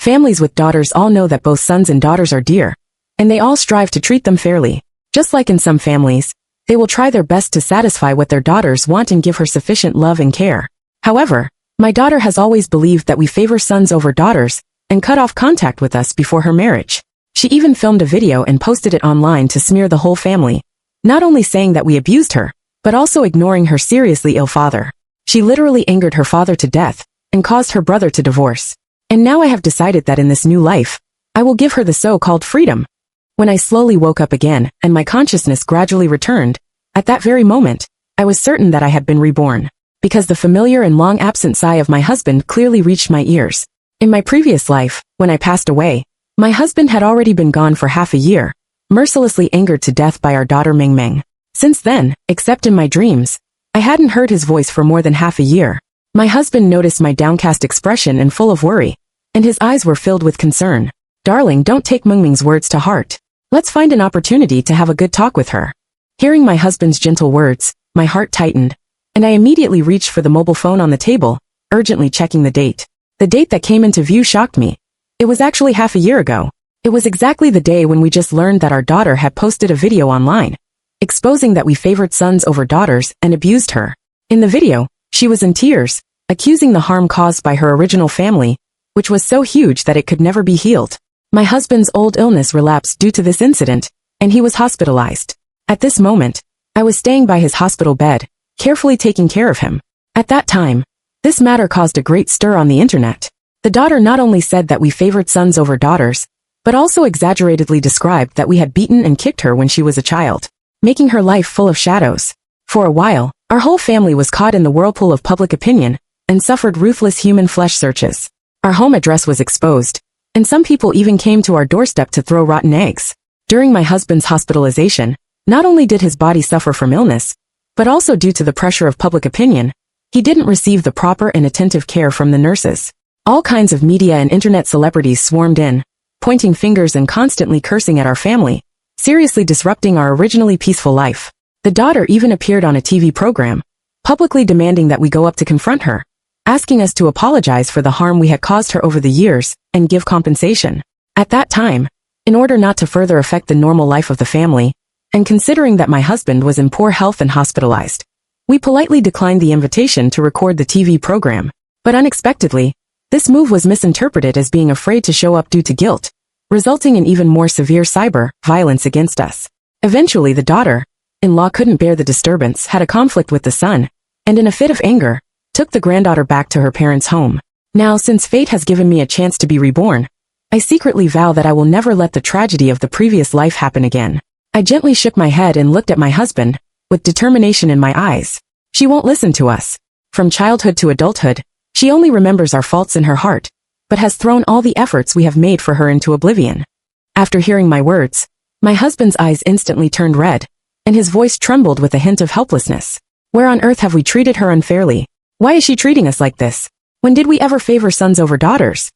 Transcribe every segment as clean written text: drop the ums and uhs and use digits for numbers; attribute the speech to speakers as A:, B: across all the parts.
A: Families with daughters all know that both sons and daughters are dear, and they all strive to treat them fairly. Just like in some families, they will try their best to satisfy what their daughters want and give her sufficient love and care. However, my daughter has always believed that we favor sons over daughters, and cut off contact with us before her marriage. She even filmed a video and posted it online to smear the whole family, not only saying that we abused her, but also ignoring her seriously ill father. She literally angered her father to death, and caused her brother to divorce. And now I have decided that in this new life, I will give her the so-called freedom. When I slowly woke up again, and my consciousness gradually returned, at that very moment, I was certain that I had been reborn, because the familiar and long-absent sigh of my husband clearly reached my ears. In my previous life, when I passed away, my husband had already been gone for half a year, mercilessly angered to death by our daughter Meng Meng. Since then, except in my dreams, I hadn't heard his voice for more than half a year. My husband noticed my downcast expression and full of worry, and his eyes were filled with concern. "Darling, don't take Meng Meng's words to heart. Let's find an opportunity to have a good talk with her." Hearing my husband's gentle words, my heart tightened, and I immediately reached for the mobile phone on the table, urgently checking the date. The date that came into view shocked me. It was actually half a year ago. It was exactly the day when we just learned that our daughter had posted a video online, exposing that we favored sons over daughters and abused her. In the video, she was in tears, accusing the harm caused by her original family, which was so huge that it could never be healed. My husband's old illness relapsed due to this incident, and he was hospitalized. At this moment, I was staying by his hospital bed, carefully taking care of him. At that time, this matter caused a great stir on the internet. The daughter not only said that we favored sons over daughters, but also exaggeratedly described that we had beaten and kicked her when she was a child, making her life full of shadows. For a while, our whole family was caught in the whirlpool of public opinion, and suffered ruthless human flesh searches. Our home address was exposed, and some people even came to our doorstep to throw rotten eggs. During my husband's hospitalization, not only did his body suffer from illness, but also due to the pressure of public opinion, he didn't receive the proper and attentive care from the nurses. All kinds of media and internet celebrities swarmed in, pointing fingers and constantly cursing at our family, seriously disrupting our originally peaceful life. The daughter even appeared on a TV program, publicly demanding that we go up to confront her, asking us to apologize for the harm we had caused her over the years, and give compensation. At that time, in order not to further affect the normal life of the family, and considering that my husband was in poor health and hospitalized, we politely declined the invitation to record the TV program. But unexpectedly, this move was misinterpreted as being afraid to show up due to guilt, resulting in even more severe cyber violence against us. Eventually the daughter-in-law couldn't bear the disturbance, had a conflict with the son, and in a fit of anger, took the granddaughter back to her parents' home. Now, since fate has given me a chance to be reborn, I secretly vow that I will never let the tragedy of the previous life happen again. I gently shook my head and looked at my husband, with determination in my eyes. She won't listen to us. From childhood to adulthood, she only remembers our faults in her heart, but has thrown all the efforts we have made for her into oblivion. After hearing my words, my husband's eyes instantly turned red, and his voice trembled with a hint of helplessness. Where on earth have we treated her unfairly? Why is she treating us like this? When did we ever favor sons over daughters?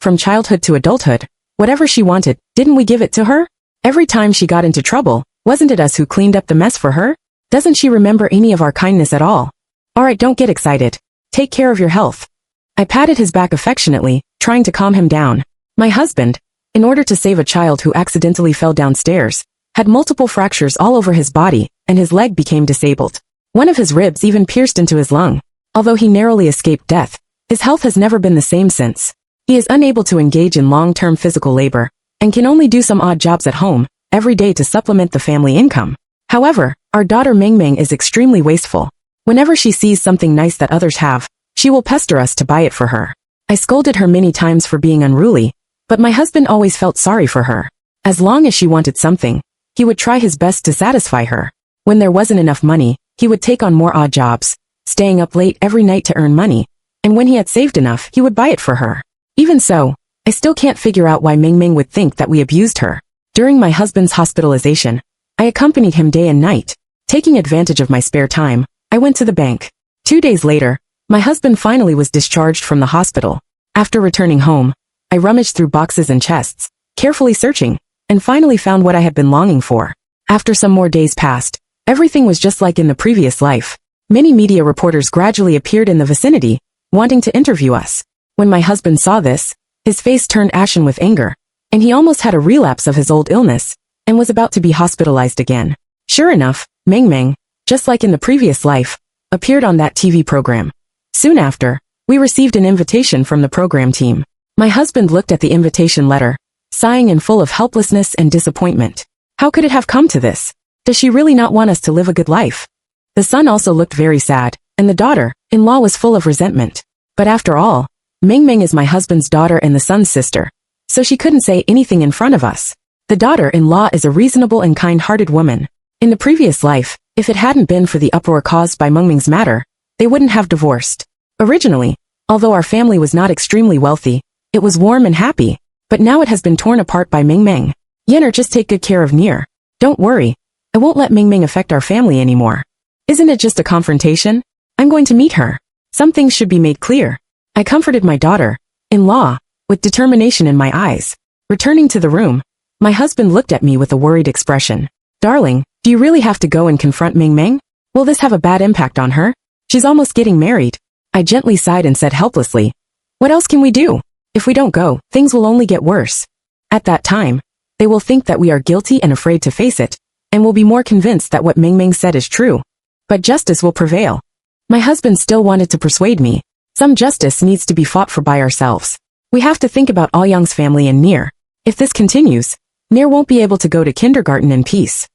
A: From childhood to adulthood, whatever she wanted, didn't we give it to her? Every time she got into trouble, wasn't it us who cleaned up the mess for her? Doesn't she remember any of our kindness at all? Alright, don't get excited. Take care of your health. I patted his back affectionately, trying to calm him down. My husband, in order to save a child who accidentally fell downstairs, had multiple fractures all over his body, and his leg became disabled. One of his ribs even pierced into his lung. Although he narrowly escaped death, his health has never been the same since. He is unable to engage in long-term physical labor, and can only do some odd jobs at home, every day to supplement the family income. However, our daughter Meng Meng is extremely wasteful. Whenever she sees something nice that others have, she will pester us to buy it for her. I scolded her many times for being unruly, but my husband always felt sorry for her. As long as she wanted something, he would try his best to satisfy her. When there wasn't enough money, he would take on more odd jobs, staying up late every night to earn money, and when he had saved enough, he would buy it for her. Even so, I still can't figure out why Meng Meng would think that we abused her. During my husband's hospitalization, I accompanied him day and night. Taking advantage of my spare time, I went to the bank. 2 days later, my husband finally was discharged from the hospital. After returning home, I rummaged through boxes and chests, carefully searching, and finally found what I had been longing for. After some more days passed, everything was just like in the previous life. Many media reporters gradually appeared in the vicinity, wanting to interview us. When my husband saw this, His face turned ashen with anger, and he almost had a relapse of his old illness, and was about to be hospitalized again. Sure enough, Meng Meng, just like in the previous life, appeared on that TV program. Soon after, we received an invitation from the program team. My husband looked at the invitation letter, sighing and full of helplessness and disappointment. How could it have come to this? Does she really not want us to live a good life? The son also looked very sad, and the daughter-in-law was full of resentment. But after all, Meng Meng is my husband's daughter and the son's sister, so she couldn't say anything in front of us. The daughter-in-law is a reasonable and kind-hearted woman. In the previous life, if it hadn't been for the uproar caused by Meng Meng's matter, they wouldn't have divorced. Originally, although our family was not extremely wealthy, it was warm and happy, but now it has been torn apart by Meng Meng. Yenner, just take good care of Nier. Don't worry, I won't let Meng Meng affect our family anymore. Isn't it just a confrontation? I'm going to meet her. Some things should be made clear. I comforted my daughter-in-law, with determination in my eyes. Returning to the room, my husband looked at me with a worried expression. Darling, do you really have to go and confront Meng Meng? Will this have a bad impact on her? She's almost getting married. I gently sighed and said helplessly, what else can we do? If we don't go, things will only get worse. At that time, they will think that we are guilty and afraid to face it, and will be more convinced that what Meng Meng said is true. But justice will prevail. My husband still wanted to persuade me. Some justice needs to be fought for by ourselves. We have to think about All Young's family and Nier. If this continues, Nier won't be able to go to kindergarten in peace.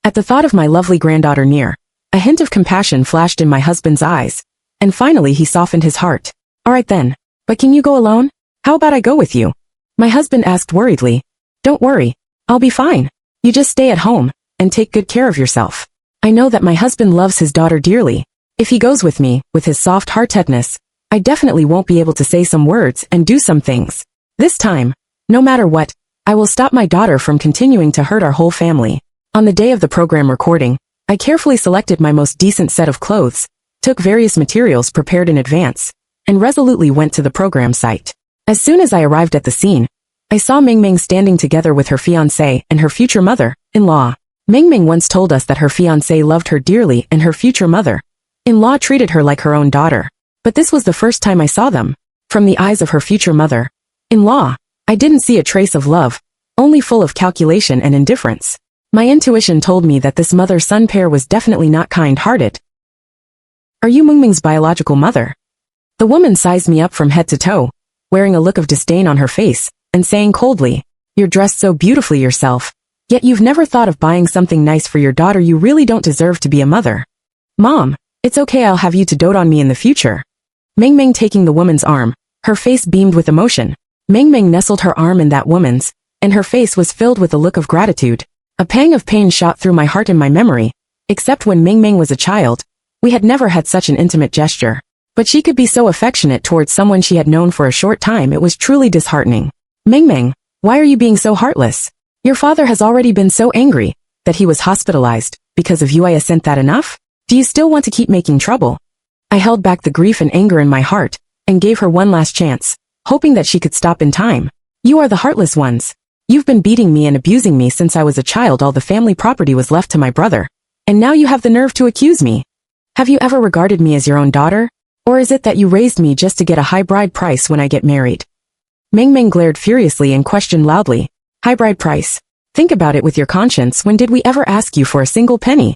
A: At the thought of my lovely granddaughter Nier, a hint of compassion flashed in my husband's eyes, and finally he softened his heart. All right then, but can you go alone? How about I go with you? My husband asked worriedly. Don't worry, I'll be fine. You just stay at home, and take good care of yourself. I know that my husband loves his daughter dearly. If he goes with me, with his soft-heartedness, I definitely won't be able to say some words and do some things. This time, no matter what, I will stop my daughter from continuing to hurt our whole family. On the day of the program recording, I carefully selected my most decent set of clothes, took various materials prepared in advance, and resolutely went to the program site. As soon as I arrived at the scene, I saw Meng Meng standing together with her fiancé and her future mother-in-law. Meng Meng once told us that her fiancé loved her dearly and her future mother-in-law treated her like her own daughter. But this was the first time I saw them. From the eyes of her future mother-in-law, I didn't see a trace of love, only full of calculation and indifference. My intuition told me that this mother-son pair was definitely not kind-hearted. Are you Meng Meng's biological mother? The woman sized me up from head to toe, wearing a look of disdain on her face, and saying coldly, you're dressed so beautifully yourself, yet you've never thought of buying something nice for your daughter. You really don't deserve to be a mother. Mom, it's okay, I'll have you to dote on me in the future. Meng Meng taking the woman's arm, her face beamed with emotion. Meng Meng nestled her arm in that woman's, and her face was filled with a look of gratitude. A pang of pain shot through my heart and my memory. Except when Meng Meng was a child, we had never had such an intimate gesture. But she could be so affectionate towards someone she had known for a short time. It was truly disheartening. Meng Meng, why are you being so heartless? Your father has already been so angry that he was hospitalized. Because of you, isn't that enough? Do you still want to keep making trouble? I held back the grief and anger in my heart, and gave her one last chance, hoping that she could stop in time. You are the heartless ones. You've been beating me and abusing me since I was a child. All the family property was left to my brother. And now you have the nerve to accuse me. Have you ever regarded me as your own daughter? Or is it that you raised me just to get a high bride price when I get married? Meng Meng glared furiously and questioned loudly. High bride price? Think about it with your conscience. When did we ever ask you for a single penny?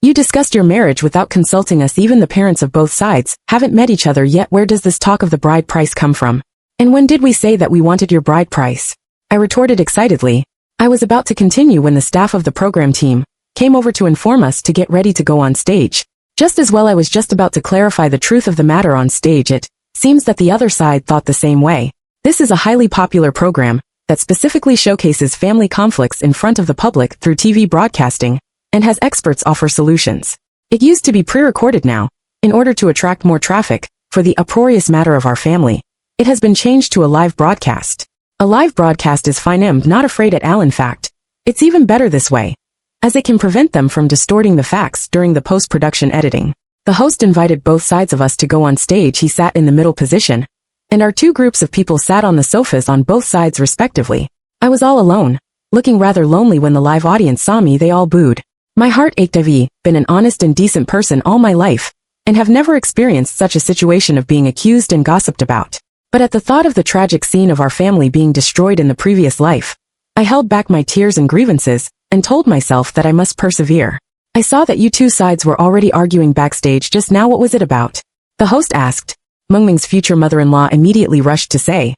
A: You discussed your marriage without consulting us. Even the parents of both sides haven't met each other yet. Where does this talk of the bride price come from? And when did we say that we wanted your bride price? I retorted excitedly. I was about to continue when the staff of the program team came over to inform us to get ready to go on stage. Just as well, I was just about to clarify the truth of the matter on stage. It seems that the other side thought the same way. This is a highly popular program that specifically showcases family conflicts in front of the public through TV broadcasting, and has experts offer solutions. It used to be pre-recorded now, in order to attract more traffic, for the uproarious matter of our family. It has been changed to a live broadcast. A live broadcast is fine. I'm not afraid at all. In fact, it's even better this way, as it can prevent them from distorting the facts during the post-production editing. The host invited both sides of us to go on stage. He sat in the middle position, and our two groups of people sat on the sofas on both sides respectively. I was all alone, looking rather lonely. When the live audience saw me, they all booed. My heart ached. I've been an honest and decent person all my life, and have never experienced such a situation of being accused and gossiped about. But at the thought of the tragic scene of our family being destroyed in the previous life, I held back my tears and grievances, and told myself that I must persevere. I saw that you two sides were already arguing backstage just now. What was it about? The host asked. Mengming's future mother-in-law immediately rushed to say,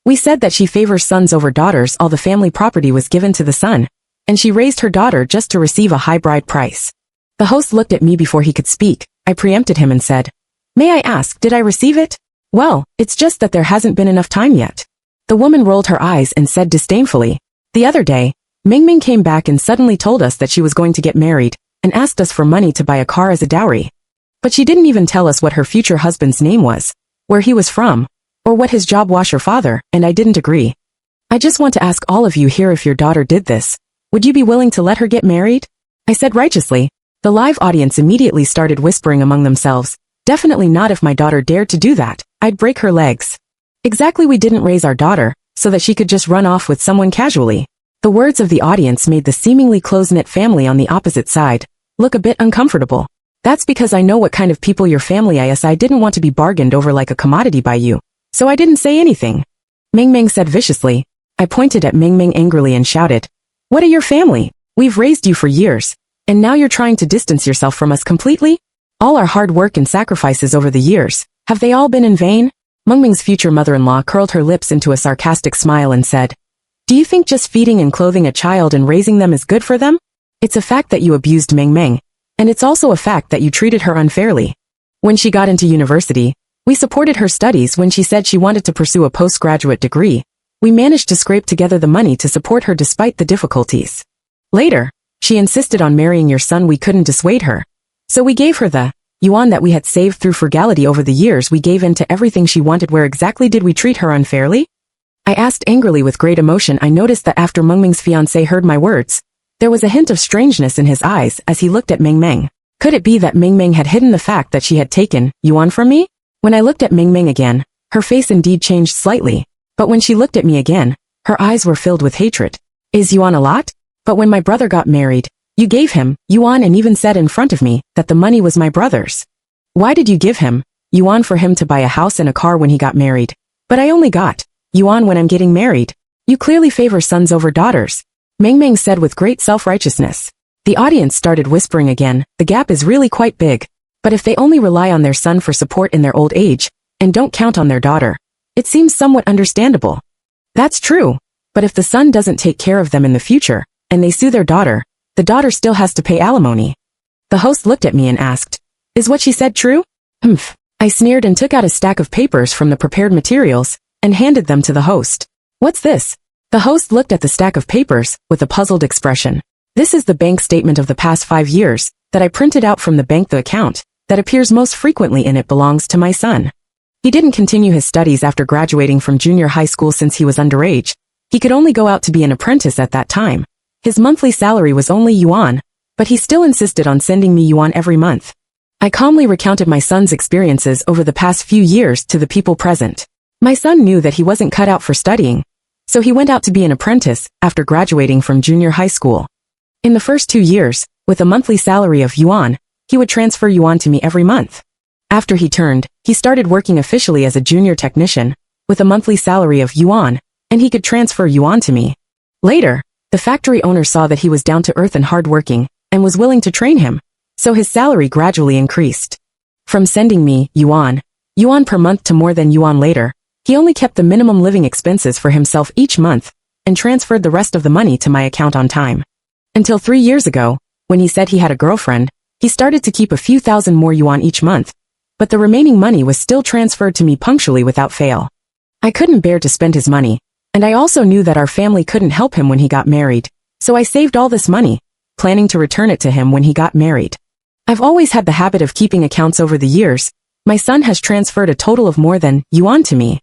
A: "We said that she favors sons over daughters. All the family property was given to the son, and she raised her daughter just to receive a high bride price." The host looked at me before he could speak. I preempted him and said, "May I ask, did I receive it?" "Well, it's just that there hasn't been enough time yet." The woman rolled her eyes and said disdainfully, "The other day, Mengming came back and suddenly told us that she was going to get married, and asked us for money to buy a car as a dowry. But she didn't even tell us what her future husband's name was, where he was from, or what his job was. Her father, and I didn't agree. I just want to ask all of you here, if your daughter did this, would you be willing to let her get married?" I said righteously. The live audience immediately started whispering among themselves, "Definitely not. If my daughter dared to do that, I'd break her legs." Exactly, we didn't raise our daughter so that she could just run off with someone casually. The words of the audience made the seemingly close-knit family on the opposite side look a bit uncomfortable. "That's because I know what kind of people your family is. I didn't want to be bargained over like a commodity by you, so I didn't say anything," Mengming said viciously. I pointed at Mengming angrily and shouted, "What are your family? We've raised you for years, and now you're trying to distance yourself from us completely? All our hard work and sacrifices over the years, have they all been in vain?" Mengming's future mother-in-law curled her lips into a sarcastic smile and said, "Do you think just feeding and clothing a child and raising them is good for them? It's a fact that you abused Mengming, and it's also a fact that you treated her unfairly. When she got into university, we supported her studies. When she said she wanted to pursue a postgraduate degree, we managed to scrape together the money to support her despite the difficulties. Later, she insisted on marrying your son. We couldn't dissuade her, so we gave her the yuan that we had saved through frugality over the years. We gave in to everything she wanted. Where exactly did we treat her unfairly?" I asked angrily. With great emotion, I noticed that after Mengming's fiancé heard my words, there was a hint of strangeness in his eyes as he looked at Mengming. Could it be that Mengming had hidden the fact that she had taken yuan from me? When I looked at Mengming again, her face indeed changed slightly, but when she looked at me again, her eyes were filled with hatred. "Is yuan a lot? But when my brother got married, you gave him yuan and even said in front of me that the money was my brother's. Why did you give him yuan for him to buy a house and a car when he got married? But I only got yuan when I'm getting married. You clearly favor sons over daughters," Mengming said with great self-righteousness. The audience started whispering again. The gap is really quite big. But if they only rely on their son for support in their old age, and don't count on their daughter, it seems somewhat understandable. That's true. But if the son doesn't take care of them in the future, and they sue their daughter, the daughter still has to pay alimony. The host looked at me and asked, "Is what she said true?" "Humph." I sneered and took out a stack of papers from the prepared materials, and handed them to the host. "What's this?" The host looked at the stack of papers with a puzzled expression. "This is the bank statement of the past 5 years that I printed out from the bank. The account that appears most frequently in it belongs to my son. He didn't continue his studies after graduating from junior high school since he was underage. He could only go out to be an apprentice at that time. His monthly salary was only yuan, but he still insisted on sending me yuan every month." I calmly recounted my son's experiences over the past few years to the people present. My son knew that he wasn't cut out for studying, so he went out to be an apprentice after graduating from junior high school. In the first 2 years, with a monthly salary of yuan, he would transfer yuan to me every month. After he started working officially as a junior technician, with a monthly salary of yuan, and he could transfer yuan to me. Later, the factory owner saw that he was down to earth and hardworking, and was willing to train him, so his salary gradually increased. From sending me yuan per month to more than yuan later, he only kept the minimum living expenses for himself each month, and transferred the rest of the money to my account on time. Until 3 years ago, when he said he had a girlfriend, he started to keep a few thousand more yuan each month, but the remaining money was still transferred to me punctually without fail. I couldn't bear to spend his money, and I also knew that our family couldn't help him when he got married, so I saved all this money, planning to return it to him when he got married. I've always had the habit of keeping accounts over the years. My son has transferred a total of more than yuan to me.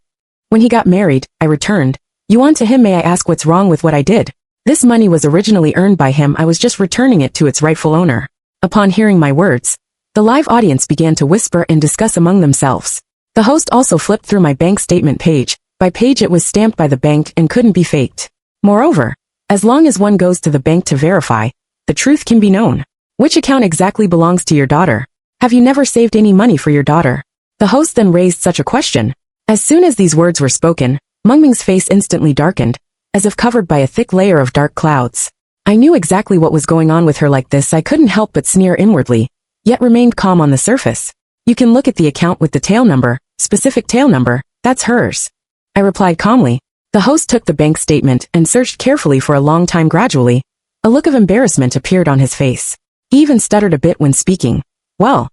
A: When he got married, I returned yuan to him. May I ask what's wrong with what I did? This money was originally earned by him. I was just returning it to its rightful owner. Upon hearing my words, the live audience began to whisper and discuss among themselves. The host also flipped through my bank statement page. By page it was stamped by the bank and couldn't be faked. Moreover, as long as one goes to the bank to verify, the truth can be known. Which account exactly belongs to your daughter? Have you never saved any money for your daughter? The host then raised such a question, As soon as these words were spoken, Mengming's face instantly darkened, as if covered by a thick layer of dark clouds. I knew exactly what was going on with her. Like this, I couldn't help but sneer inwardly, yet remained calm on the surface. You can look at the account with the tail number, specific tail number, that's hers. I replied calmly. The host took the bank statement and searched carefully for a long time. Gradually, a look of embarrassment appeared on his face. He even stuttered a bit when speaking. Well,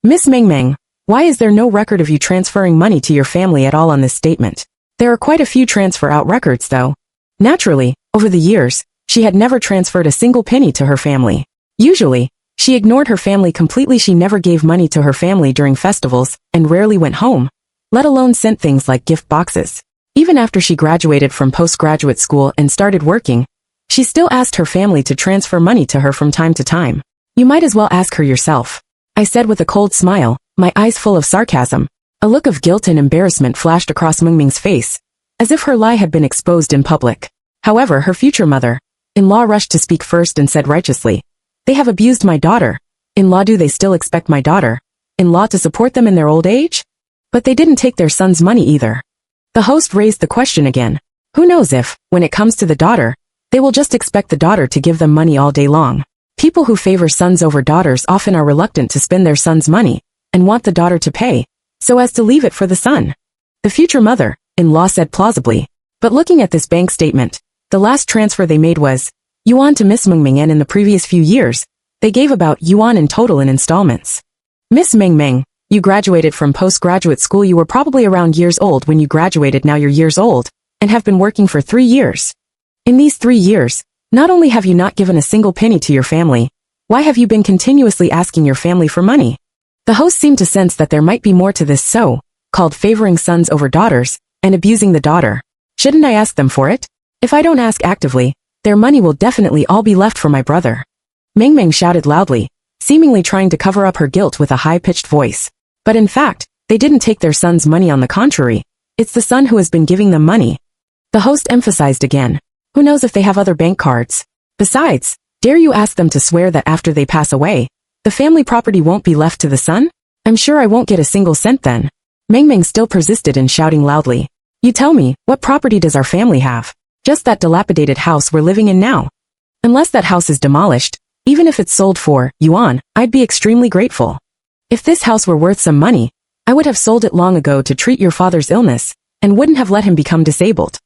A: Miss Mengming, why is there no record of you transferring money to your family at all on this statement? There are quite a few transfer out records though. Naturally, over the years, she had never transferred a single penny to her family. Usually, she ignored her family completely. She never gave money to her family during festivals and rarely went home, let alone sent things like gift boxes. Even after she graduated from postgraduate school and started working, she still asked her family to transfer money to her from time to time. You might as well ask her yourself, I said with a cold smile, my eyes full of sarcasm. A look of guilt and embarrassment flashed across Mengming's face, as if her lie had been exposed in public. However, her future mother-in-law rushed to speak first and said righteously, they have abused my daughter-in-law. Do they still expect my daughter-in-law to support them in their old age? But they didn't take their son's money either. The host raised the question again. Who knows if, when it comes to the daughter, they will just expect the daughter to give them money all day long. People who favor sons over daughters often are reluctant to spend their son's money and want the daughter to pay, so as to leave it for the son. The future mother-in-law said plausibly. But looking at this bank statement, the last transfer they made was yuan to Miss Mengming, and in the previous few years, they gave about yuan in total in installments. Miss Mengming, you graduated from postgraduate school. You were probably around years old when you graduated. Now you're years old and have been working for 3 years. In these 3 years, not only have you not given a single penny to your family, why have you been continuously asking your family for money? The host seemed to sense that there might be more to this so-called favoring sons over daughters and abusing the daughter. Shouldn't I ask them for it? If I don't ask actively, their money will definitely all be left for my brother. Mengming shouted loudly, seemingly trying to cover up her guilt with a high-pitched voice. But in fact, they didn't take their son's money. On the contrary, it's the son who has been giving them money. The host emphasized again. Who knows if they have other bank cards? Besides, dare you ask them to swear that after they pass away, the family property won't be left to the son? I'm sure I won't get a single cent then. Mengming still persisted in shouting loudly. You tell me, what property does our family have? Just that dilapidated house we're living in now. Unless that house is demolished, even if it's sold for yuan, I'd be extremely grateful. If this house were worth some money, I would have sold it long ago to treat your father's illness, and wouldn't have let him become disabled.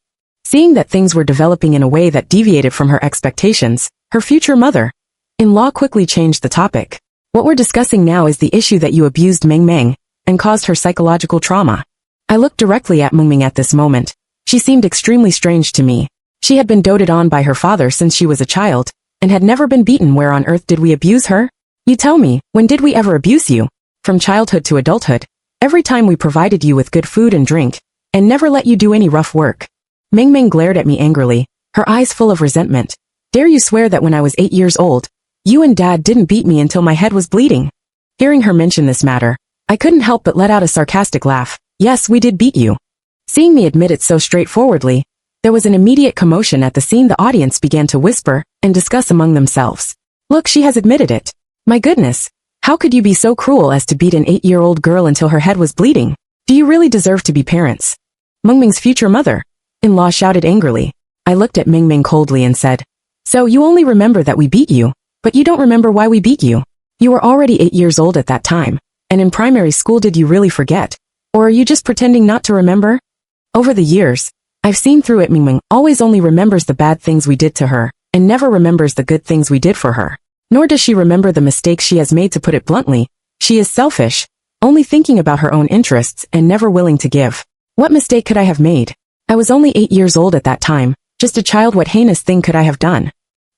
A: Seeing that things were developing in a way that deviated from her expectations, her future mother-in-law quickly changed the topic. What we're discussing now is the issue that you abused Mengming and caused her psychological trauma. I looked directly at Mengming at this moment. She seemed extremely strange to me. She had been doted on by her father since she was a child, and had never been beaten. Where on earth did we abuse her? You tell me, when did we ever abuse you? From childhood to adulthood, every time we provided you with good food and drink, and never let you do any rough work. Mengming glared at me angrily, her eyes full of resentment. Dare you swear that when I was 8 years old, you and Dad didn't beat me until my head was bleeding? Hearing her mention this matter, I couldn't help but let out a sarcastic laugh. Yes, we did beat you. Seeing me admit it so straightforwardly, there was an immediate commotion at the scene. The audience began to whisper and discuss among themselves. Look, she has admitted it. My goodness, how could you be so cruel as to beat an 8-year-old girl until her head was bleeding? Do you really deserve to be parents? Mengming's future mother-in-law shouted angrily. I looked at Mengming coldly and said, so you only remember that we beat you, but you don't remember why we beat you. You were already 8 years old at that time, and in primary school. Did you really forget? Or are you just pretending not to remember? Over the years, I've seen through it. Mengming always only remembers the bad things we did to her, and never remembers the good things we did for her. Nor does she remember the mistakes she has made. To put it bluntly, she is selfish, only thinking about her own interests and never willing to give. What mistake could I have made? I was only 8 years old at that time, just a child. What heinous thing could I have done?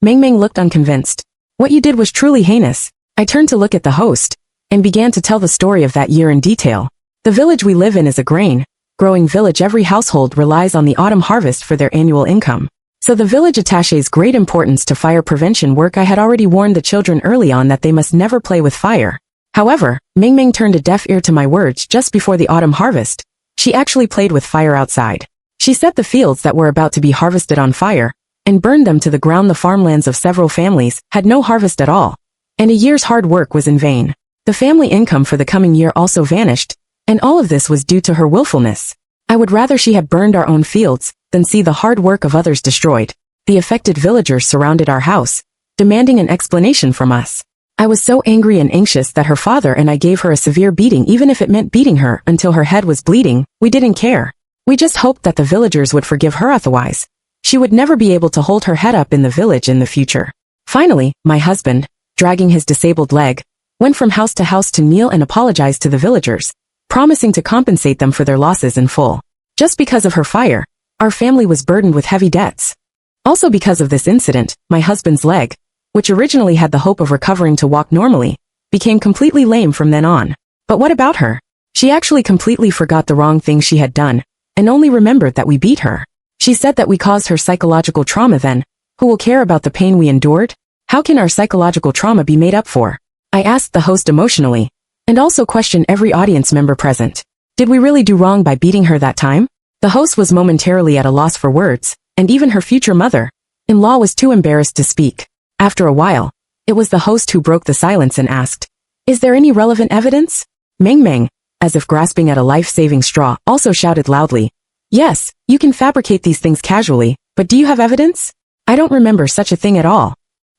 A: Mengming looked unconvinced. What you did was truly heinous. I turned to look at the host, and began to tell the story of that year in detail. The village we live in is a grain-growing village. Every household relies on the autumn harvest for their annual income. So the village attaches great importance to fire prevention work. I had already warned the children early on that they must never play with fire. However, Mengming turned a deaf ear to my words. Just before the autumn harvest, she actually played with fire outside. She set the fields that were about to be harvested on fire, and burned them to the ground. The farmlands of several families had no harvest at all, and a year's hard work was in vain. The family income for the coming year also vanished, and all of this was due to her willfulness. I would rather she had burned our own fields than see the hard work of others destroyed. The affected villagers surrounded our house, demanding an explanation from us. I was so angry and anxious that her father and I gave her a severe beating, even if it meant beating her until her head was bleeding. We didn't care. We just hoped that the villagers would forgive her, otherwise she would never be able to hold her head up in the village in the future. Finally, my husband, dragging his disabled leg, went from house to kneel and apologize to the villagers, promising to compensate them for their losses in full. Just because of her fire, our family was burdened with heavy debts. Also because of this incident, my husband's leg, which originally had the hope of recovering to walk normally, became completely lame from then on. But what about her? She actually completely forgot the wrong thing she had done, and only remembered that we beat her. She said that we caused her psychological trauma. Then who will care about the pain we endured? How can our psychological trauma be made up for? I asked the host emotionally, and also questioned every audience member present. Did we really do wrong by beating her that time? The host was momentarily at a loss for words, and even her future mother-in-law was too embarrassed to speak. After a while, it was the host who broke the silence and asked, "Is there any relevant evidence?" Meng Meng, as if grasping at a life-saving straw, also shouted loudly, "Yes, you can fabricate these things casually, but do you have evidence?" "I don't remember such a thing at all."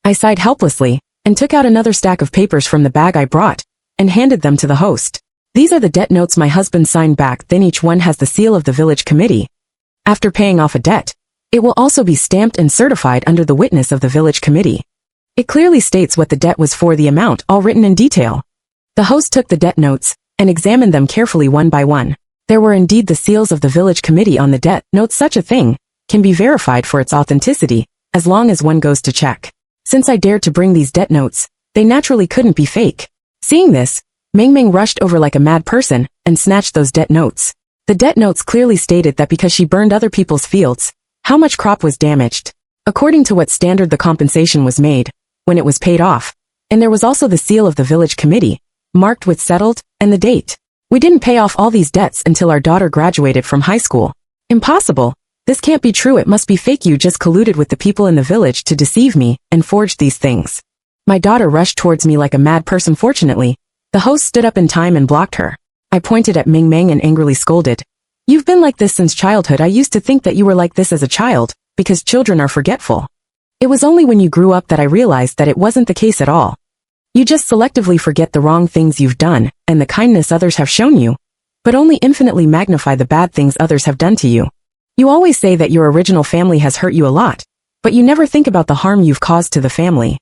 A: I sighed helplessly, and took out another stack of papers from the bag I brought, and handed them to the host. "These are the debt notes my husband signed back, then each one has the seal of the village committee. After paying off a debt, it will also be stamped and certified under the witness of the village committee. It clearly states what the debt was for, the amount, all written in detail." The host took the debt notes, and examined them carefully one by one. There were indeed the seals of the village committee on the debt notes. Such a thing can be verified for its authenticity, as long as one goes to check. Since I dared to bring these debt notes, they naturally couldn't be fake. Seeing this, Meng Meng rushed over like a mad person, and snatched those debt notes. The debt notes clearly stated that because she burned other people's fields, how much crop was damaged, according to what standard the compensation was made, when it was paid off, and there was also the seal of the village committee, marked with settled, and the date. We didn't pay off all these debts until our daughter graduated from high school. Impossible. This can't be true. It must be fake. You just colluded with the people in the village to deceive me and forged these things. My daughter rushed towards me like a mad person. Fortunately, the host stood up in time and blocked her. I pointed at Meng Meng and angrily scolded, "You've been like this since childhood. I used to think that you were like this as a child, because children are forgetful. It was only when you grew up that I realized that it wasn't the case at all. You just selectively forget the wrong things you've done, and the kindness others have shown you, but only infinitely magnify the bad things others have done to you. You always say that your original family has hurt you a lot, but you never think about the harm you've caused to the family.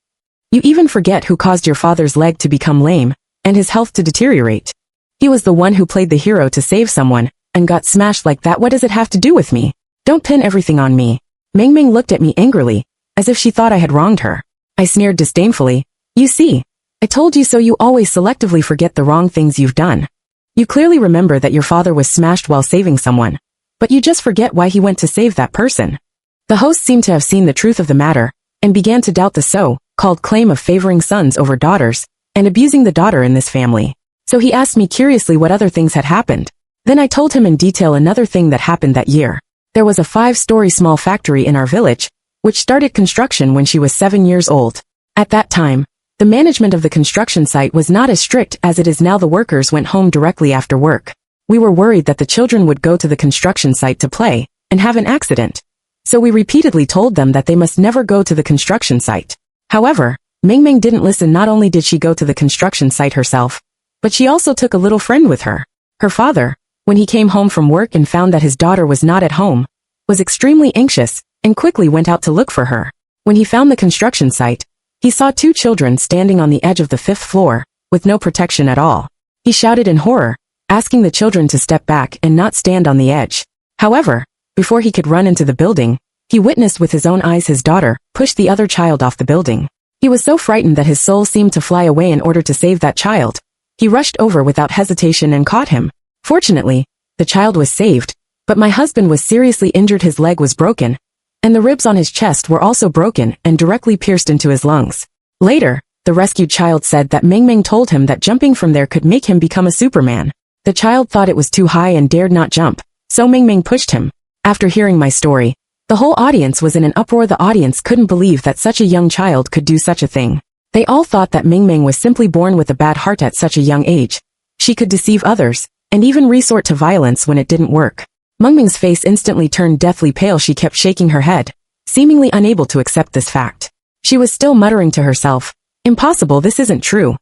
A: You even forget who caused your father's leg to become lame, and his health to deteriorate. He was the one who played the hero to save someone, and got smashed like that. What does it have to do with me? Don't pin everything on me." Meng Meng looked at me angrily, as if she thought I had wronged her. I sneered disdainfully, "You see, I told you so. You always selectively forget the wrong things you've done. You clearly remember that your father was smashed while saving someone, but you just forget why he went to save that person." The host seemed to have seen the truth of the matter, and began to doubt the so-called claim of favoring sons over daughters, and abusing the daughter in this family. So he asked me curiously what other things had happened. Then I told him in detail another thing that happened that year. There was a 5-story small factory in our village, which started construction when she was 7 years old. At that time, the management of the construction site was not as strict as it is now. The workers went home directly after work. We were worried that the children would go to the construction site to play, and have an accident. So we repeatedly told them that they must never go to the construction site. However, Meng Meng didn't listen. Not only did she go to the construction site herself, but she also took a little friend with her. Her father, when he came home from work and found that his daughter was not at home, was extremely anxious, and quickly went out to look for her. When he found the construction site, he saw 2 children standing on the edge of the 5th floor, with no protection at all. He shouted in horror, asking the children to step back and not stand on the edge. However, before he could run into the building, he witnessed with his own eyes his daughter push the other child off the building. He was so frightened that his soul seemed to fly away. In order to save that child, he rushed over without hesitation and caught him. Fortunately, the child was saved, but my husband was seriously injured. His leg was broken, and the ribs on his chest were also broken and directly pierced into his lungs. Later, the rescued child said that Meng Meng told him that jumping from there could make him become a Superman. The child thought it was too high and dared not jump, so Meng Meng pushed him. After hearing my story, the whole audience was in an uproar. The audience couldn't believe that such a young child could do such a thing. They all thought that Meng Meng was simply born with a bad heart at such a young age. She could deceive others, and even resort to violence when it didn't work. Mengming's face instantly turned deathly pale. She kept shaking her head, seemingly unable to accept this fact. She was still muttering to herself, "Impossible, this isn't true.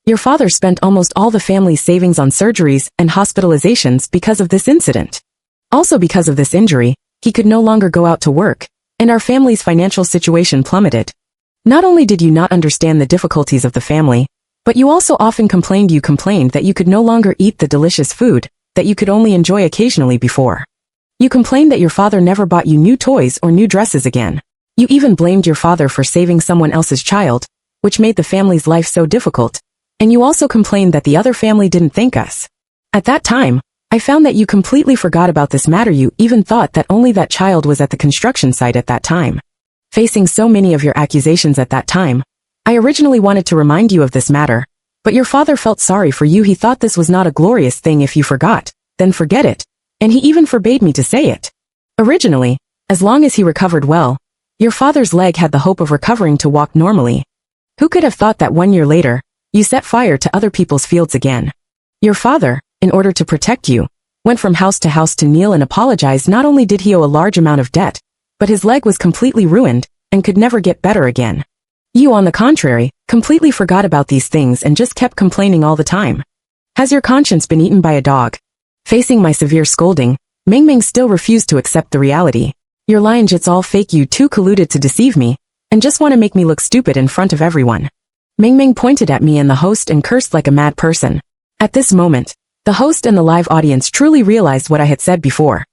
A: Your father spent almost all the family's savings on surgeries and hospitalizations because of this incident. Also because of this injury, he could no longer go out to work, and our family's financial situation plummeted. Not only did you not understand the difficulties of the family, but you also often complained that you could no longer eat the delicious food that you could only enjoy occasionally before. You complained that your father never bought you new toys or new dresses again. You even blamed your father for saving someone else's child, which made the family's life so difficult, and you also complained that the other family didn't thank us. At that time, I found that you completely forgot about this matter. You even thought that only that child was at the construction site at that time. Facing so many of your accusations at that time, I originally wanted to remind you of this matter, but your father felt sorry for you. He thought this was not a glorious thing. If you forgot, then forget it, and he even forbade me to say it. Originally, as long as he recovered well, your father's leg had the hope of recovering to walk normally. Who could have thought that 1 year later, you set fire to other people's fields again? Your father, in order to protect you, went from house to kneel and apologize. Not only did he owe a large amount of debt, but his leg was completely ruined and could never get better again. You, on the contrary, completely forgot about these things and just kept complaining all the time. Has your conscience been eaten by a dog? Facing my severe scolding, Mengming still refused to accept the reality. Your lying, it's all fake. You two colluded to deceive me, and just want to make me look stupid in front of everyone. Mengming pointed at me and the host and cursed like a mad person. At this moment, the host and the live audience truly realized what I had said before.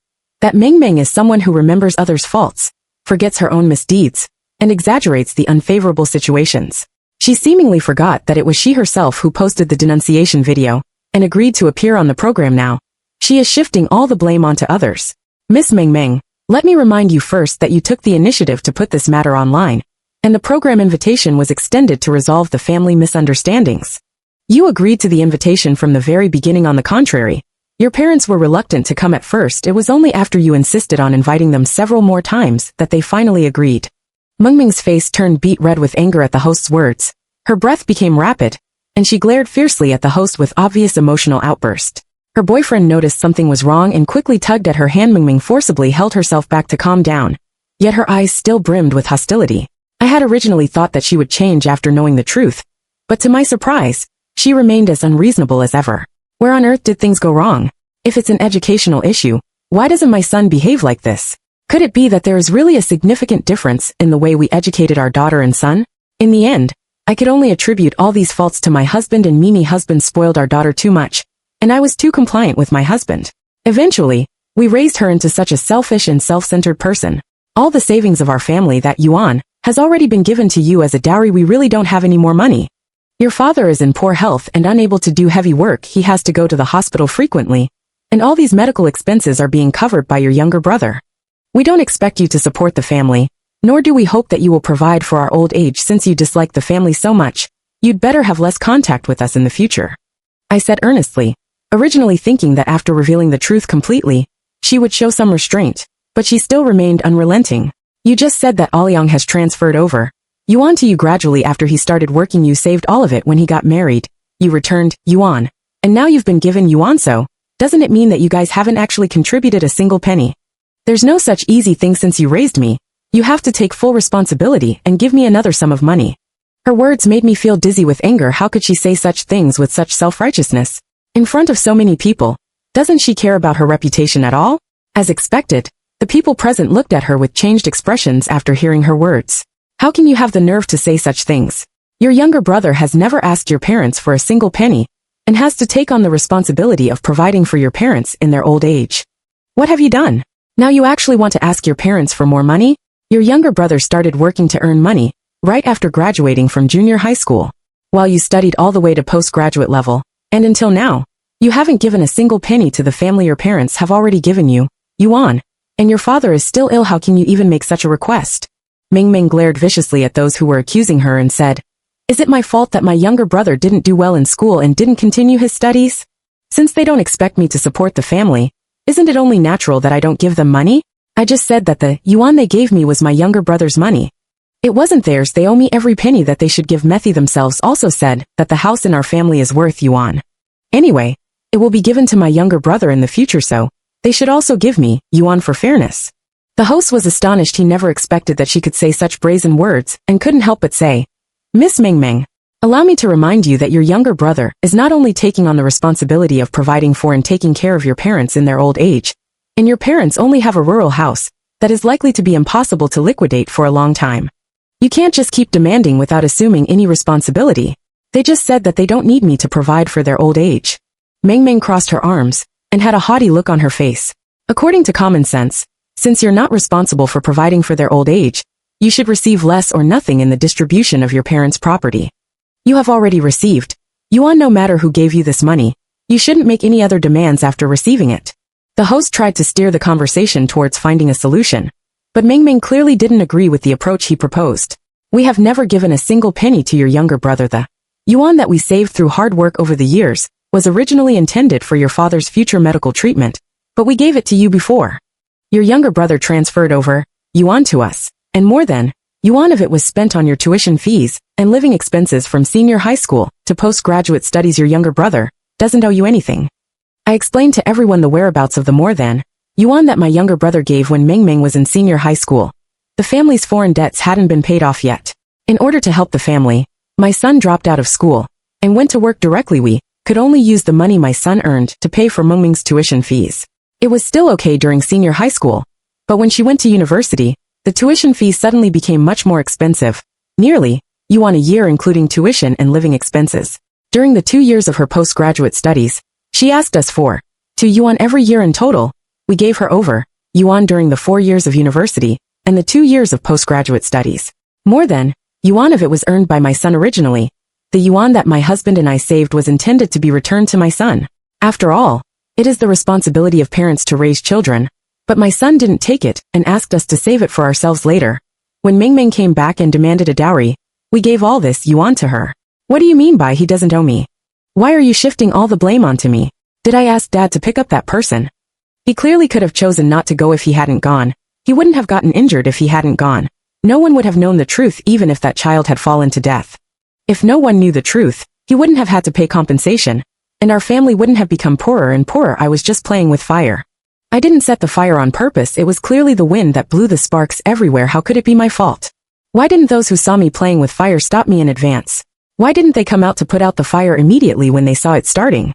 A: That Mengming is someone who remembers others' faults, forgets her own misdeeds, and exaggerates the unfavorable situations. She seemingly forgot that it was she herself who posted the denunciation video, and agreed to appear on the program now. She is shifting all the blame onto others. Miss Mengming, let me remind you first that you took the initiative to put this matter online, and the program invitation was extended to resolve the family misunderstandings. You agreed to the invitation from the very beginning. On the contrary, your parents were reluctant to come at first. It was only after you insisted on inviting them several more times that they finally agreed. Mengming's face turned beet red with anger at the host's words. Her breath became rapid, and she glared fiercely at the host with obvious emotional outburst. Her boyfriend noticed something was wrong and quickly tugged at her hand. Mengming forcibly held herself back to calm down, yet her eyes still brimmed with hostility. I had originally thought that she would change after knowing the truth, but to my surprise, she remained as unreasonable as ever. Where on earth did things go wrong? If it's an educational issue, why doesn't my son behave like this? Could it be that there is really a significant difference in the way we educated our daughter and son? In the end, I could only attribute all these faults to my husband and Mimi. Husband spoiled our daughter too much, and I was too compliant with my husband. Eventually, we raised her into such a selfish and self-centered person. All the savings of our family, that yuan, has already been given to you as a dowry. We really don't have any more money. Your father is in poor health and unable to do heavy work. He has to go to the hospital frequently, and all these medical expenses are being covered by your younger brother. We don't expect you to support the family, nor do we hope that you will provide for our old age. Since you dislike the family so much, you'd better have less contact with us in the future, I said earnestly, originally thinking that after revealing the truth completely, she would show some restraint, but she still remained unrelenting. You just said that Aoyang has transferred over yuan to you gradually after he started working. You saved all of it when he got married. You returned yuan, and now you've been given yuan. So, doesn't it mean that you guys haven't actually contributed a single penny? There's no such easy thing. Since you raised me, you have to take full responsibility and give me another sum of money. Her words made me feel dizzy with anger. How could she say such things with such self-righteousness? In front of so many people, doesn't she care about her reputation at all? As expected, the people present looked at her with changed expressions after hearing her words. How can you have the nerve to say such things? Your younger brother has never asked your parents for a single penny, and has to take on the responsibility of providing for your parents in their old age. What have you done? Now you actually want to ask your parents for more money? Your younger brother started working to earn money right after graduating from junior high school, while you studied all the way to postgraduate level, and until now, you haven't given a single penny to the family your parents have already given you, yuan, and your father is still ill. How can you even make such a request? Mengming glared viciously at those who were accusing her and said, Is it my fault that my younger brother didn't do well in school and didn't continue his studies? Since they don't expect me to support the family, isn't it only natural that I don't give them money? I just said that the yuan they gave me was my younger brother's money. It wasn't theirs. They owe me every penny that they should give. Methy themselves also said that the house in our family is worth yuan. Anyway, it will be given to my younger brother in the future. So, They should also give me yuan for fairness. The host was astonished. He never expected that she could say such brazen words, and couldn't help but say, Miss Meng Meng, allow me to remind you that your younger brother is not only taking on the responsibility of providing for and taking care of your parents in their old age, and your parents only have a rural house that is likely to be impossible to liquidate for a long time. You can't just keep demanding without assuming any responsibility. They just said that they don't need me to provide for their old age. Meng Meng crossed her arms and had a haughty look on her face. According to common sense, since you're not responsible for providing for their old age, you should receive less or nothing in the distribution of your parents' property. You have already received yuan. No matter who gave you this money, you shouldn't make any other demands after receiving it. The host tried to steer the conversation towards finding a solution, but Meng Meng clearly didn't agree with the approach he proposed. We have never given a single penny to your younger brother. The yuan that we saved through hard work over the years was originally intended for your father's future medical treatment, but we gave it to you before. Your younger brother transferred over yuan to us, and more than yuan of it was spent on your tuition fees and living expenses from senior high school to postgraduate studies. Your younger brother doesn't owe you anything. I explained to everyone the whereabouts of the more than yuan that my younger brother gave when Meng Meng was in senior high school. The family's foreign debts hadn't been paid off yet. In order to help the family, my son dropped out of school and went to work directly. We could only use the money my son earned to pay for Meng Meng's tuition fees. It was still okay during senior high school, but when she went to university, the tuition fees suddenly became much more expensive, nearly yuan a year including tuition and living expenses. During the 2 years of her postgraduate studies, she asked us for 2 yuan every year in total. We gave her over yuan during the 4 years of university and the 2 years of postgraduate studies. More than yuan of it was earned by my son originally. The yuan that my husband and I saved was intended to be returned to my son. After all, it is the responsibility of parents to raise children, but my son didn't take it and asked us to save it for ourselves later. When Meng Meng came back and demanded a dowry, we gave all this yuan to her. What do you mean by he doesn't owe me? Why are you shifting all the blame onto me? Did I ask Dad to pick up that person? He clearly could have chosen not to go if he hadn't gone. He wouldn't have gotten injured if he hadn't gone. No one would have known the truth even if that child had fallen to death. If no one knew the truth, he wouldn't have had to pay compensation, and our family wouldn't have become poorer and poorer. I was just playing with fire. I didn't set the fire on purpose. It was clearly the wind that blew the sparks everywhere. How could it be my fault? Why didn't those who saw me playing with fire stop me in advance? Why didn't they come out to put out the fire immediately when they saw it starting?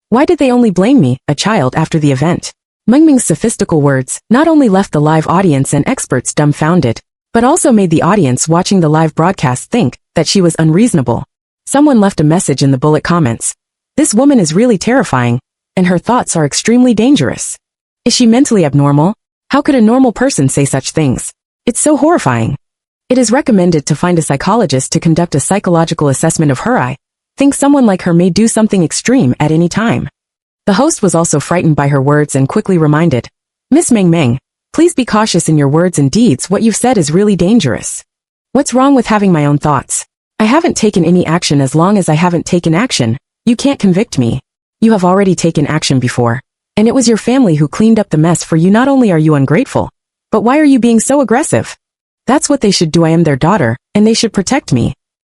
A: Why did they only blame me, a child, after the event? Meng Meng's sophistical words not only left the live audience and experts dumbfounded, but also made the audience watching the live broadcast think that she was unreasonable. Someone left a message in the bullet comments. This woman is really terrifying, and her thoughts are extremely dangerous. Is she mentally abnormal? How could a normal person say such things? It's so horrifying. It is recommended to find a psychologist to conduct a psychological assessment of her. I think someone like her may do something extreme at any time. The host was also frightened by her words and quickly reminded, Miss Meng Meng, please be cautious in your words and deeds. What you've said is really dangerous. What's wrong with having my own thoughts? I haven't taken any action. As long as I haven't taken action, you can't convict me. You have already taken action before, and it was your family who cleaned up the mess for you. Not only are you ungrateful, but why are you being so aggressive? That's what they should do. I am their daughter, and they should protect me.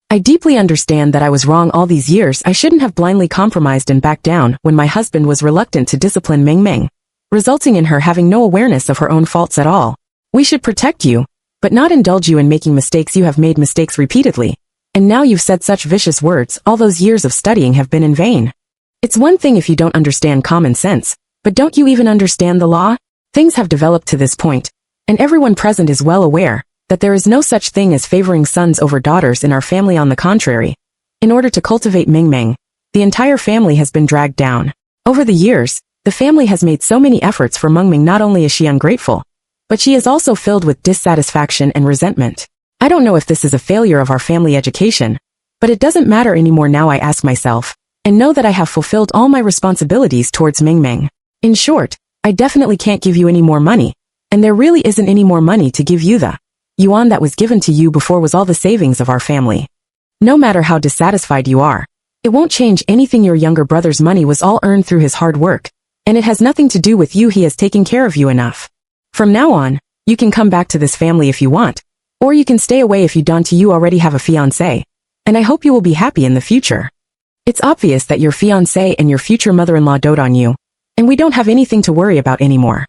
A: I deeply understand that I was wrong all these years. I shouldn't have blindly compromised and backed down when my husband was reluctant to discipline Meng Meng, resulting in her having no awareness of her own faults at all. We should protect you, but not indulge you in making mistakes. You have made mistakes repeatedly, and now you've said such vicious words. All those years of studying have been in vain. It's one thing if you don't understand common sense, but don't you even understand the law? Things have developed to this point, and everyone present is well aware that there is no such thing as favoring sons over daughters in our family. On the contrary, in order to cultivate Meng Meng, the entire family has been dragged down. Over the years, the family has made so many efforts for Meng Meng. Not only is she ungrateful, but she is also filled with dissatisfaction and resentment. I don't know if this is a failure of our family education, but it doesn't matter anymore now. I ask myself, and know that I have fulfilled all my responsibilities towards Meng Meng. In short, I definitely can't give you any more money, and there really isn't any more money to give you. The yuan that was given to you before was all the savings of our family. No matter how dissatisfied you are, it won't change anything. Your younger brother's money was all earned through his hard work, and it has nothing to do with you. He has taken care of you enough. From now on, you can come back to this family if you want, or you can stay away if you don't. You already have a fiancé, and I hope you will be happy in the future. It's obvious that your fiancé and your future mother-in-law dote on you, and we don't have anything to worry about anymore.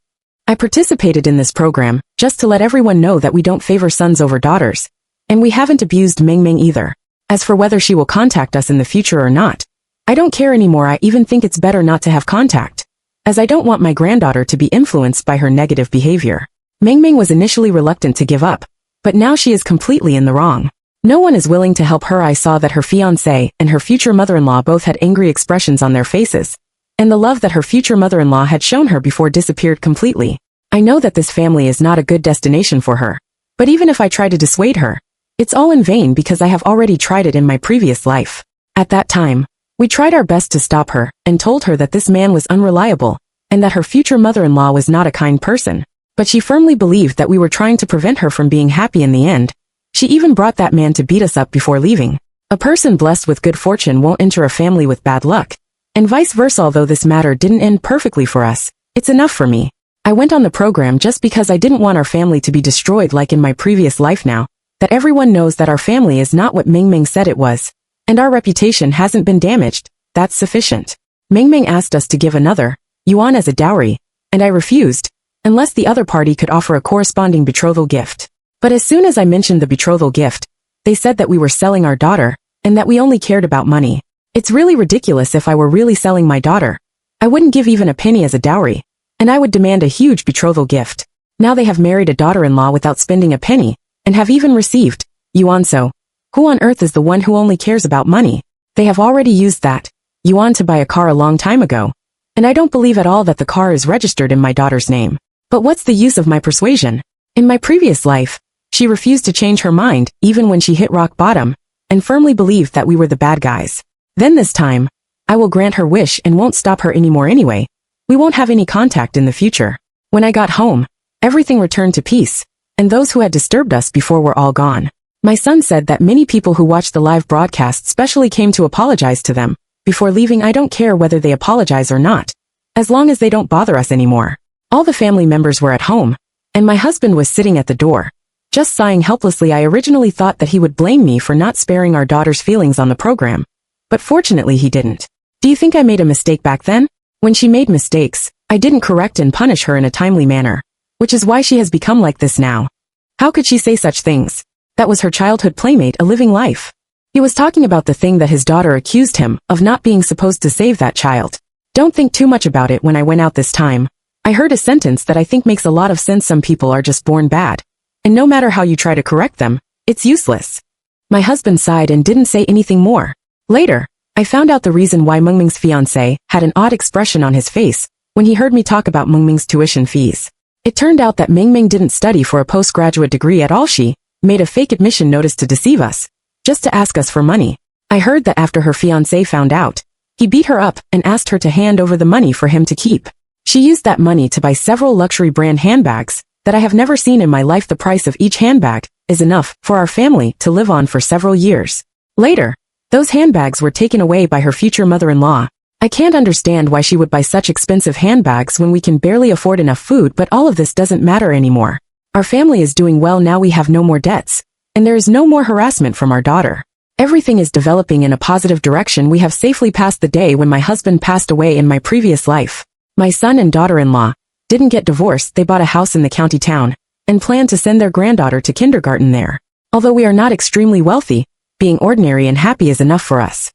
A: I participated in this program, just to let everyone know that we don't favor sons over daughters, and we haven't abused Ming Ming either. As for whether she will contact us in the future or not, I don't care anymore. I even think it's better not to have contact, as I don't want my granddaughter to be influenced by her negative behavior. Ming Ming was initially reluctant to give up, but now she is completely in the wrong. No one is willing to help her. I saw that her fiancé and her future mother-in-law both had angry expressions on their faces, and the love that her future mother-in-law had shown her before disappeared completely. I know that this family is not a good destination for her, but even if I try to dissuade her, it's all in vain because I have already tried it in my previous life. At that time, we tried our best to stop her and told her that this man was unreliable and that her future mother-in-law was not a kind person, but she firmly believed that we were trying to prevent her from being happy in the end. She even brought that man to beat us up before leaving. A person blessed with good fortune won't enter a family with bad luck, and vice versa. Although this matter didn't end perfectly for us, it's enough for me. I went on the program just because I didn't want our family to be destroyed like in my previous life. Now that everyone knows that our family is not what Ming Ming said it was, and our reputation hasn't been damaged, that's sufficient. Ming Ming asked us to give another yuan as a dowry, and I refused, unless the other party could offer a corresponding betrothal gift. But as soon as I mentioned the betrothal gift, they said that we were selling our daughter, and that we only cared about money. It's really ridiculous. If I were really selling my daughter, I wouldn't give even a penny as a dowry, and I would demand a huge betrothal gift. Now they have married a daughter-in-law without spending a penny, and have even received yuan. So, who on earth is the one who only cares about money? They have already used that yuan to buy a car a long time ago, and I don't believe at all that the car is registered in my daughter's name. But what's the use of my persuasion? In my previous life, she refused to change her mind even when she hit rock bottom, and firmly believed that we were the bad guys. Then this time, I will grant her wish and won't stop her anymore anyway. We won't have any contact in the future. When I got home, everything returned to peace, and those who had disturbed us before were all gone. My son said that many people who watched the live broadcast specially came to apologize to them before leaving. I don't care whether they apologize or not, as long as they don't bother us anymore. All the family members were at home, and my husband was sitting at the door, just sighing helplessly. I originally thought that he would blame me for not sparing our daughter's feelings on the program, but fortunately he didn't. Do you think I made a mistake back then? When she made mistakes, I didn't correct and punish her in a timely manner, which is why she has become like this now. How could she say such things? That was her childhood playmate, a living life. He was talking about the thing that his daughter accused him of not being supposed to save that child. Don't think too much about it. When I went out this time, I heard a sentence that I think makes a lot of sense. Some people are just born bad, and no matter how you try to correct them, it's useless. My husband sighed and didn't say anything more. Later, I found out the reason why Ming Ming's fiancé had an odd expression on his face when he heard me talk about Ming Ming's tuition fees. It turned out that Ming Ming didn't study for a postgraduate degree at all. She made a fake admission notice to deceive us, just to ask us for money. I heard that after her fiancé found out, he beat her up and asked her to hand over the money for him to keep. She used that money to buy several luxury brand handbags that I have never seen in my life. The price of each handbag is enough for our family to live on for several years. Later, those handbags were taken away by her future mother-in-law. I can't understand why she would buy such expensive handbags when we can barely afford enough food, but all of this doesn't matter anymore. Our family is doing well now. We have no more debts, and there is no more harassment from our daughter. Everything is developing in a positive direction. We have safely passed the day when my husband passed away in my previous life. My son and daughter-in-law didn't get divorced. They bought a house in the county town and planned to send their granddaughter to kindergarten there. Although we are not extremely wealthy, being ordinary and happy is enough for us.